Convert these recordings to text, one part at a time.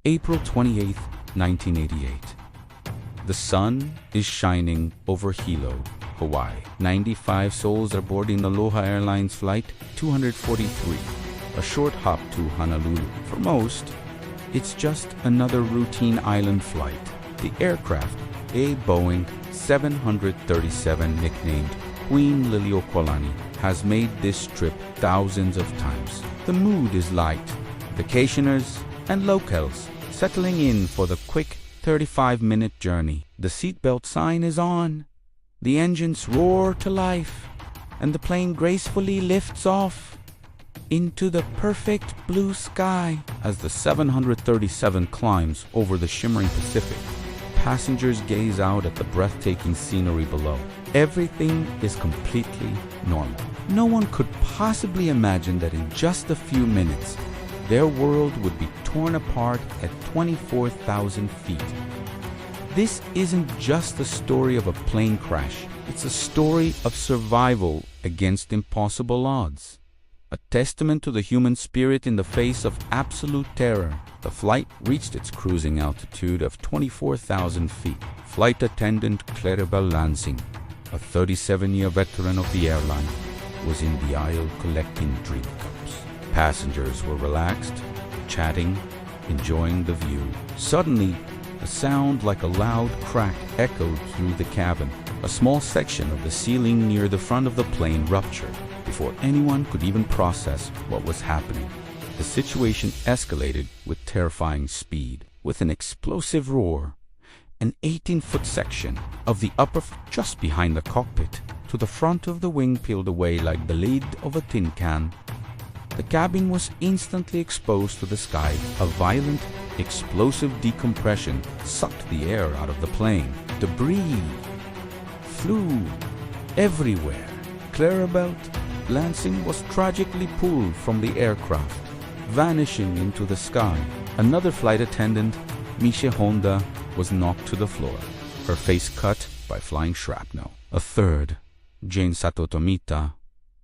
April 28, 1988. The sun is shining over Hilo, Hawaii. 95 souls are boarding Aloha Airlines Flight 243, a short hop to Honolulu. For most, it's just another routine island flight. The aircraft, a Boeing 737 nicknamed Queen Liliuokalani, has made this trip thousands of times. The mood is light. Vacationers and locals settling in for the quick 35-minute journey. The seatbelt sign is on. The engines roar to life, and the plane gracefully lifts off into the perfect blue sky. As the 737 climbs over the shimmering Pacific, passengers gaze out at the breathtaking scenery below. Everything is completely normal. No one could possibly imagine that in just a few minutes, their world would be torn apart at 24,000 feet. This isn't just the story of a plane crash. It's a story of survival against impossible odds. A testament to the human spirit in the face of absolute terror. The flight reached its cruising altitude of 24,000 feet. Flight attendant Claribel Lansing, a 37-year veteran of the airline, was in the aisle collecting drink cups. Passengers were relaxed, chatting, enjoying the view. Suddenly, a sound like a loud crack echoed through the cabin. A small section of the ceiling near the front of the plane ruptured. Before anyone could even process what was happening, the situation escalated with terrifying speed. With an explosive roar, an 18-foot section of the upper just behind the cockpit to the front of the wing peeled away like the lid of a tin can. The cabin was instantly exposed to the sky. A violent, explosive decompression sucked the air out of the plane. Debris flew everywhere. Claribel Lansing was tragically pulled from the aircraft, vanishing into the sky. Another flight attendant, Misha Honda, was knocked to the floor, her face cut by flying shrapnel. A third, Jane Sato Tomita,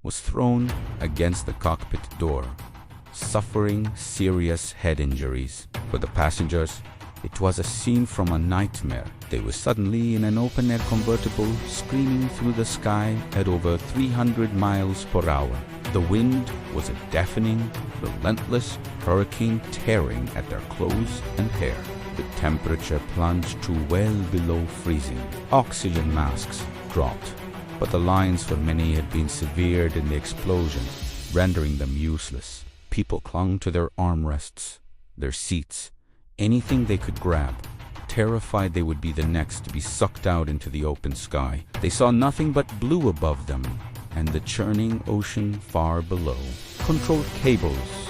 was thrown against the cockpit door, suffering serious head injuries. For the passengers, it was a scene from a nightmare. They were suddenly in an open-air convertible screaming through the sky at over 300 miles per hour. The wind was a deafening, relentless hurricane tearing at their clothes and hair. The temperature plunged to well below freezing. Oxygen masks dropped, but the lines for many had been severed in the explosion, rendering them useless. People clung to their armrests, their seats, anything they could grab, terrified they would be the next to be sucked out into the open sky. They saw nothing but blue above them and the churning ocean far below. Control cables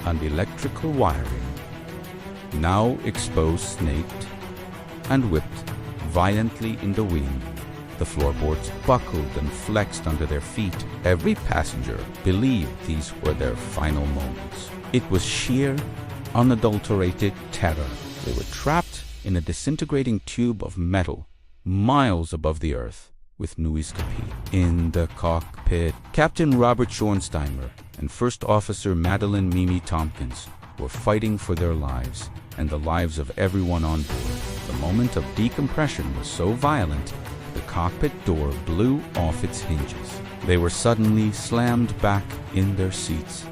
and electrical wiring, now exposed, snaked and whipped violently in the wind. The floorboards buckled and flexed under their feet. Every passenger believed these were their final moments. It was sheer, unadulterated terror. They were trapped in a disintegrating tube of metal, miles above the earth, with no escape. In the cockpit, Captain Robert Schornsteimer and First Officer Madeline Mimi Tompkins were fighting for their lives and the lives of everyone on board. The moment of decompression was so violent, the cockpit door blew off its hinges. They were suddenly slammed back in their seats.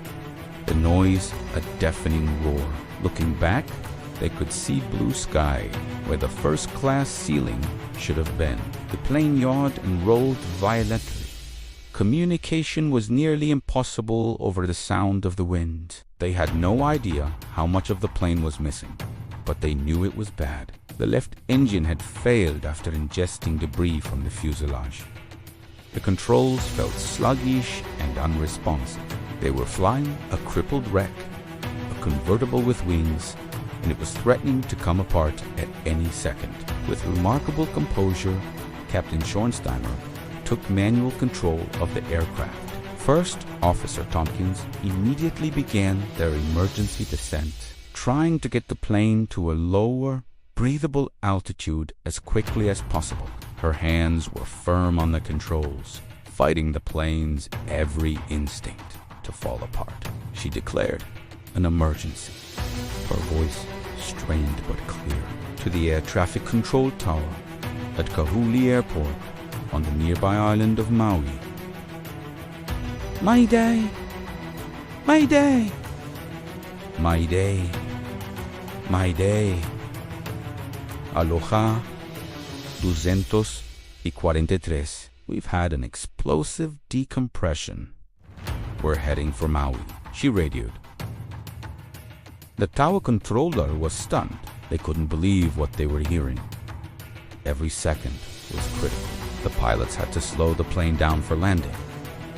The noise a deafening roar. Looking back, they could see blue sky where the first-class ceiling should have been. The plane yawed and rolled violently. Communication was nearly impossible over the sound of the wind. They had no idea how much of the plane was missing, but they knew it was bad. The left engine had failed after ingesting debris from the fuselage. The controls felt sluggish and unresponsive. They were flying a crippled wreck, a convertible with wings, and it was threatening to come apart at any second. With remarkable composure, Captain Schornsteimer took manual control of the aircraft. First Officer Tompkins immediately began their emergency descent, trying to get the plane to a lower, breathable altitude as quickly as possible. Her hands were firm on the controls, fighting the plane's every instinct to fall apart. She declared an emergency, her voice strained but clear, to the air traffic control tower at Kahului Airport on the nearby island of Maui. Mayday! Mayday! Mayday! Mayday! Aloha 243. We've had an explosive decompression. We're heading for Maui, she radioed. The tower controller was stunned. They couldn't believe what they were hearing. Every second was critical. The pilots had to slow the plane down for landing,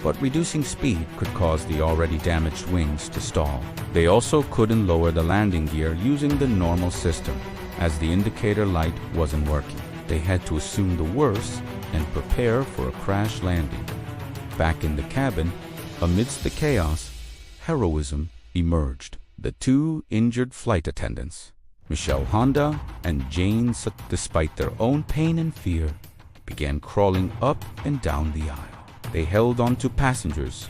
but reducing speed could cause the already damaged wings to stall. They also couldn't lower the landing gear using the normal system, as the indicator light wasn't working. They had to assume the worst and prepare for a crash landing. Back in the cabin, amidst the chaos, heroism emerged. The two injured flight attendants, Michelle Honda and Jane, despite their own pain and fear, began crawling up and down the aisle. They held on to passengers,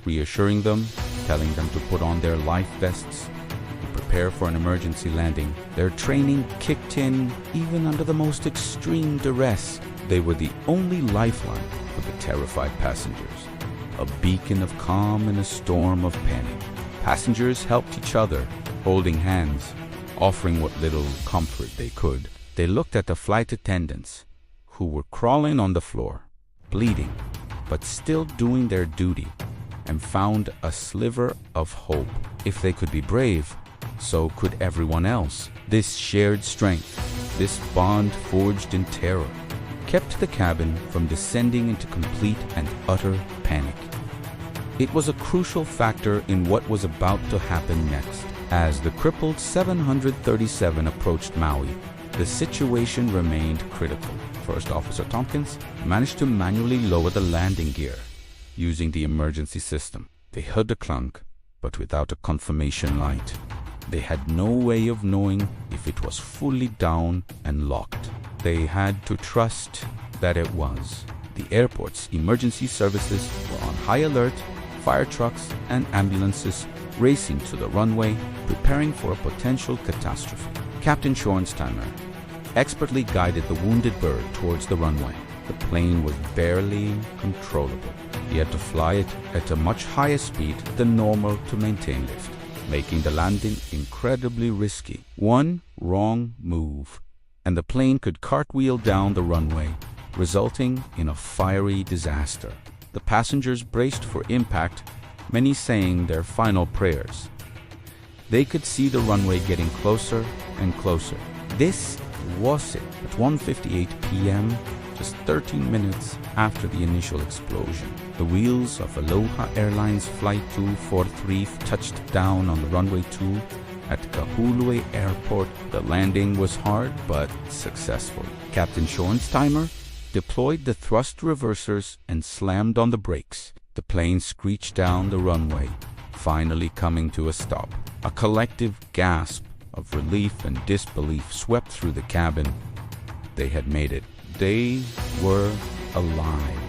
reassuring them, telling them to put on their life vests and prepare for an emergency landing. Their training kicked in even under the most extreme duress. They were the only lifeline for the terrified passengers, a beacon of calm in a storm of panic. Passengers helped each other, holding hands, offering what little comfort they could. They looked at the flight attendants, who were crawling on the floor, bleeding, but still doing their duty, and found a sliver of hope. If they could be brave, so could everyone else. This shared strength, this bond forged in terror, kept the cabin from descending into complete and utter panic. It was a crucial factor in what was about to happen next. As the crippled 737 approached Maui, the situation remained critical. First Officer Tompkins managed to manually lower the landing gear using the emergency system. They heard the clunk, but without a confirmation light. They had no way of knowing if it was fully down and locked. They had to trust that it was. The airport's emergency services were on high alert, fire trucks and ambulances racing to the runway, preparing for a potential catastrophe. Captain Schornsteimer expertly guided the wounded bird towards the runway. The plane was barely controllable. He had to fly it at a much higher speed than normal to maintain lift, making the landing incredibly risky. One wrong move, and the plane could cartwheel down the runway, resulting in a fiery disaster. The passengers braced for impact, many saying their final prayers. They could see the runway getting closer and closer. This was it. At 1:58 p.m., just 13 minutes after the initial explosion, the wheels of Aloha Airlines Flight 243 touched down on the runway 2 at Kahului Airport. The landing was hard but successful. Captain Schornsteimer deployed the thrust reversers and slammed on the brakes. The plane screeched down the runway, finally coming to a stop. A collective gasp of relief and disbelief swept through the cabin. They had made it. They were alive.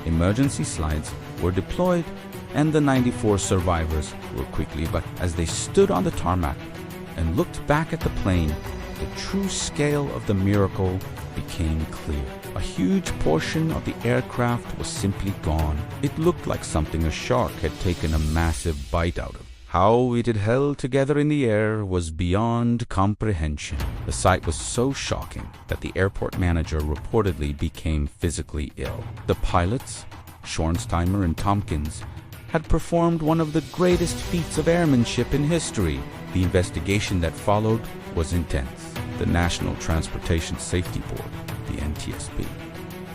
Emergency slides were deployed, and the 94 survivors were quickly, but as they stood on the tarmac and looked back at the plane, the true scale of the miracle became clear. A huge portion of the aircraft was simply gone. It looked like something a shark had taken a massive bite out of. How it had held together in the air was beyond comprehension. The sight was so shocking that the airport manager reportedly became physically ill. The pilots, Schornsteimer and Tompkins, had performed one of the greatest feats of airmanship in history. The investigation that followed was intense. The National Transportation Safety Board, the NTSB,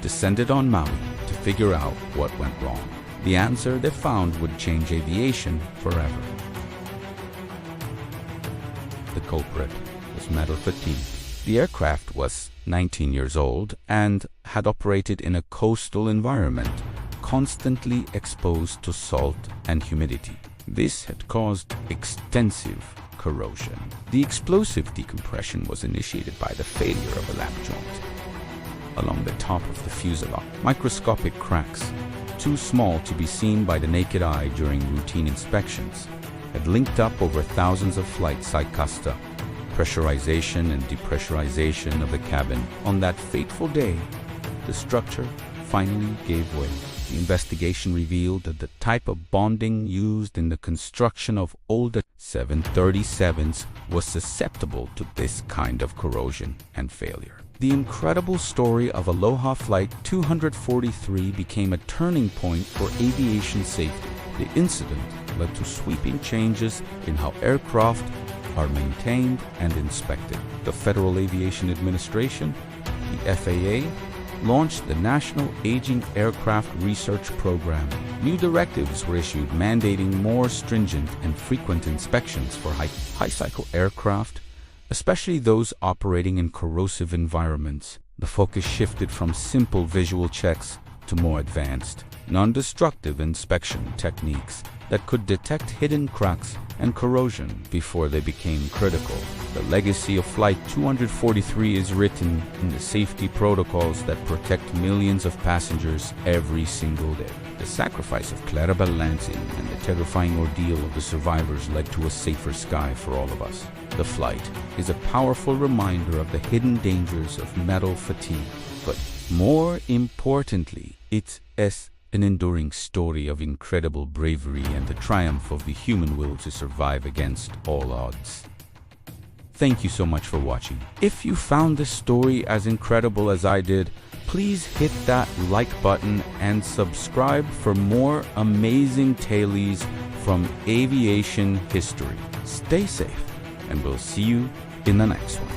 descended on Maui to figure out what went wrong. The answer they found would change aviation forever. The culprit was metal fatigue. The aircraft was 19 years old and had operated in a coastal environment, constantly exposed to salt and humidity. This had caused extensive corrosion. The explosive decompression was initiated by the failure of a lap joint along the top of the fuselage. Microscopic cracks, too small to be seen by the naked eye during routine inspections, had linked up over thousands of flights. Custa pressurization and depressurization of the cabin. On that fateful day, the structure finally gave way. The investigation revealed that the type of bonding used in the construction of older 737s was susceptible to this kind of corrosion and failure. The incredible story of Aloha Flight 243 became a turning point for aviation safety. The incident led to sweeping changes in how aircraft are maintained and inspected. The Federal Aviation Administration, the FAA, launched the National Aging Aircraft Research Program. New directives were issued mandating more stringent and frequent inspections for high-cycle aircraft, especially those operating in corrosive environments. The focus shifted from simple visual checks to more advanced, non-destructive inspection techniques that could detect hidden cracks and corrosion before they became critical. The legacy of Flight 243 is written in the safety protocols that protect millions of passengers every single day. The sacrifice of Clarabelle Lansing and the terrifying ordeal of the survivors led to a safer sky for all of us. The flight is a powerful reminder of the hidden dangers of metal fatigue, but more importantly, it's an enduring story of incredible bravery and the triumph of the human will to survive against all odds. Thank you so much for watching. If you found this story as incredible as I did, please hit that like button and subscribe for more amazing tales from aviation history. Stay safe, and we'll see you in the next one.